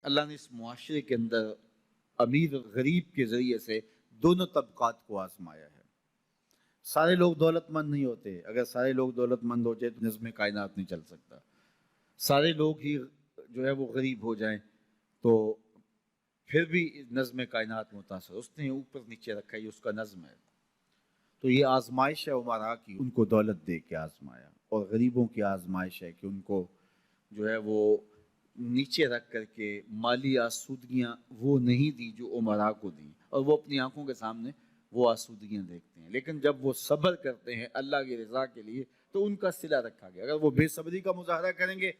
اللہ نے اس معاشرے کے اندر امیر اور غریب کے ذریعے سے دونوں طبقات کو آزمایا ہے۔ سارے لوگ دولت مند نہیں ہوتے، اگر سارے لوگ دولت مند ہو جائے تو نظم کائنات نہیں چل سکتا۔ سارے لوگ ہی جو ہے وہ غریب ہو جائیں تو پھر بھی نظم کائنات متاثر، اس نے اوپر نیچے رکھا ہے، یہ اس کا نظم ہے۔ تو یہ آزمائش ہے عمرا کی، ان کو دولت دے کے آزمایا، اور غریبوں کی آزمائش ہے کہ ان کو جو ہے وہ نیچے رکھ کر کے مالی آسودگیاں وہ نہیں دی جو عمرا کو دی، اور وہ اپنی آنکھوں کے سامنے وہ آسودگیاں دیکھتے ہیں۔ لیکن جب وہ صبر کرتے ہیں اللہ کی رضا کے لیے تو ان کا صلہ رکھا گیا۔ اگر وہ بے صبری کا مظاہرہ کریں گے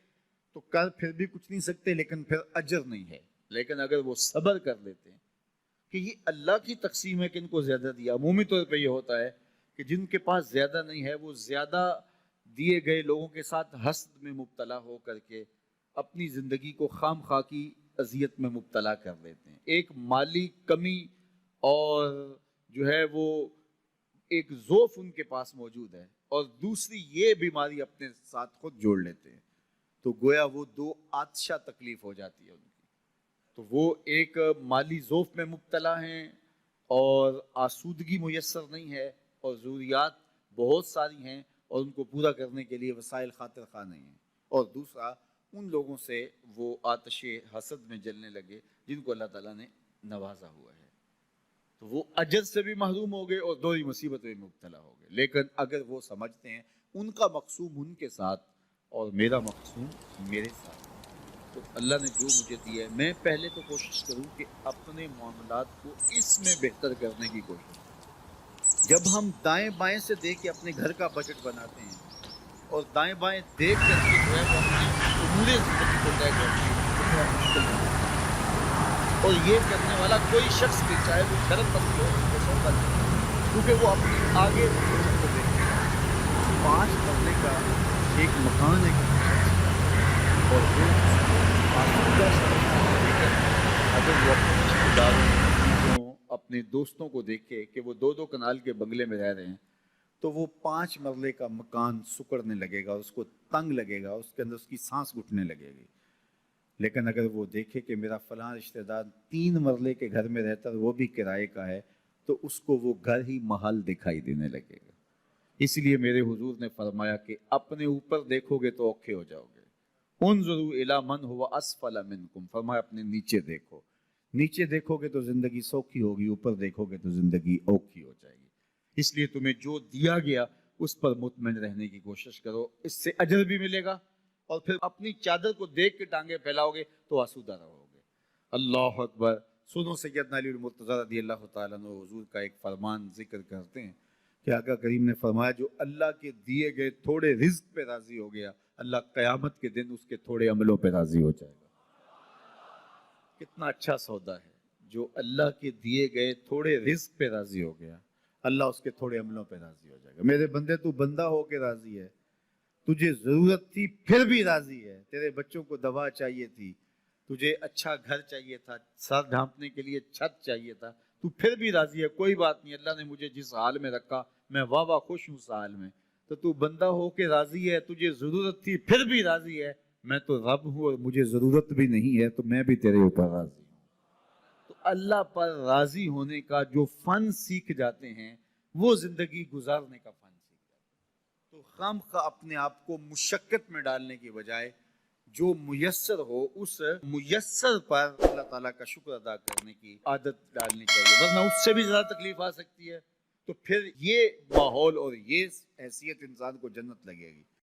تو کر پھر بھی کچھ نہیں سکتے، لیکن پھر اجر نہیں ہے۔ لیکن اگر وہ صبر کر لیتے ہیں کہ یہ اللہ کی تقسیم ہے کہ ان کو زیادہ دیا۔ عمومی طور پہ یہ ہوتا ہے کہ جن کے پاس زیادہ نہیں ہے وہ زیادہ دیے گئے لوگوں کے ساتھ حسد میں مبتلا ہو کر کے اپنی زندگی کو خام خواہ کی اذیت میں مبتلا کر لیتے ہیں۔ ایک مالی کمی اور جو ہے وہ ایک ضعف ان کے پاس موجود ہے، اور دوسری یہ بیماری اپنے ساتھ خود جوڑ لیتے ہیں، تو گویا وہ دو آتشہ تکلیف ہو جاتی ہے ان کی۔ تو وہ ایک مالی ضعف میں مبتلا ہیں اور آسودگی میسر نہیں ہے، اور ضروریات بہت ساری ہیں اور ان کو پورا کرنے کے لیے وسائل خاطر خواہ نہیں ہیں، اور دوسرا ان لوگوں سے وہ آتش حسد میں جلنے لگے جن کو اللہ تعالیٰ نے نوازا ہوا ہے، تو وہ اجر سے بھی محروم ہو گئے اور دوہری مصیبت میں مبتلا ہو گئے۔ لیکن اگر وہ سمجھتے ہیں ان کا مقسوم ان کے ساتھ اور میرا مقسوم میرے ساتھ، تو اللہ نے جو مجھے دیا ہے میں پہلے تو کوشش کروں کہ اپنے معاملات کو اس میں بہتر کرنے کی کوشش کروں۔ جب ہم دائیں بائیں سے دیکھ کے اپنے گھر کا بجٹ بناتے ہیں اور دائیں بائیں دیکھ کر کے جو ہے وہ اپنے امور زندگی کو طے کرتے ہیں تو بڑا مشکل ہوتا ہے، اور یہ کرنے والا کوئی شخص بھی چاہے وہ شرم پسند ہو اس کو سوچا نہیں، کیونکہ وہ اپنی آگے فیوچر کو دیکھتے ہیں۔ 5 مرلے کا ایک مکان ہے اور وہ آسودہ اگر وہ اپنے رشتے داروں اپنے دوستوں کو دیکھے کہ وہ 2 کنال کے بنگلے میں رہ رہے ہیں تو وہ 5 مرلے کا مکان سکڑنے لگے گا، اس کو تنگ لگے گا، اس کے اندر اس کی سانس گھٹنے لگے گی۔ لیکن اگر وہ دیکھے کہ میرا فلاں رشتہ دار 3 مرلے کے گھر میں رہتا ہے وہ بھی کرائے کا ہے، تو اس کو وہ گھر ہی محل دکھائی دینے لگے گا۔ اس لیے میرے حضور نے فرمایا کہ اپنے اوپر دیکھو گے تو اوکھے ہو جاؤ گے۔ انظروا الی من هو اسفل منکم، فرمایا اپنے نیچے دیکھو، نیچے دیکھو گے تو زندگی سوکھی ہوگی، اوپر دیکھو گے تو زندگی اوکھی ہو جائے گی۔ اس لیے تمہیں جو دیا گیا اس پر مطمئن رہنے کی کوشش کرو، اس سے اجر بھی ملے گا، اور پھر اپنی چادر کو دیکھ کے ٹانگیں پھیلاؤ گے تو آسودہ رہو گے۔ اللہ اکبر۔ سنو سیدنا علی المرتضیٰ رضی اللہ تعالیٰ عنہ حضور کا ایک فرمان ذکر کرتے ہیں کہ آقا کریم نے فرمایا جو اللہ کے دیے گئے تھوڑے رزق پہ راضی ہو گیا، اللہ قیامت کے دن اس کے تھوڑے عملوں پہ راضی ہو جائے گا۔ کتنا اچھا سودا ہے، جو اللہ کے دیے گئے تھوڑے رزق پہ راضی ہو گیا، اللہ اس کے تھوڑے عملوں پہ راضی ہو جائے گا۔ میرے بندے تو بندہ ہو کے راضی ہے، تجھے ضرورت تھی پھر بھی راضی ہے، تیرے بچوں کو دوا چاہیے تھی، تجھے اچھا گھر چاہیے تھا، سر ڈھانپنے کے لیے چھت چاہیے تھا، تو پھر بھی راضی ہے، کوئی بات نہیں، اللہ نے مجھے جس حال میں رکھا میں واہ واہ خوش ہوں اس حال میں، تو بندہ ہو کے راضی ہے، تجھے ضرورت تھی پھر بھی راضی ہے، میں تو رب ہوں اور مجھے ضرورت بھی نہیں ہے تو میں بھی تیرے اوپر راضی ہوں۔ تو اللہ پر راضی ہونے کا جو فن سیکھ جاتے ہیں وہ زندگی گزارنے کا فن سیکھ جاتے ہیں۔ تو خام خواہ اپنے آپ کو مشقت میں ڈالنے کی بجائے جو میسر ہو اس میسر پر اللہ تعالیٰ کا شکر ادا کرنے کی عادت ڈالنی چاہیے، ورنہ اس سے بھی زیادہ تکلیف آ سکتی ہے، تو پھر یہ ماحول اور یہ حیثیت انسان کو جنت لگے گی۔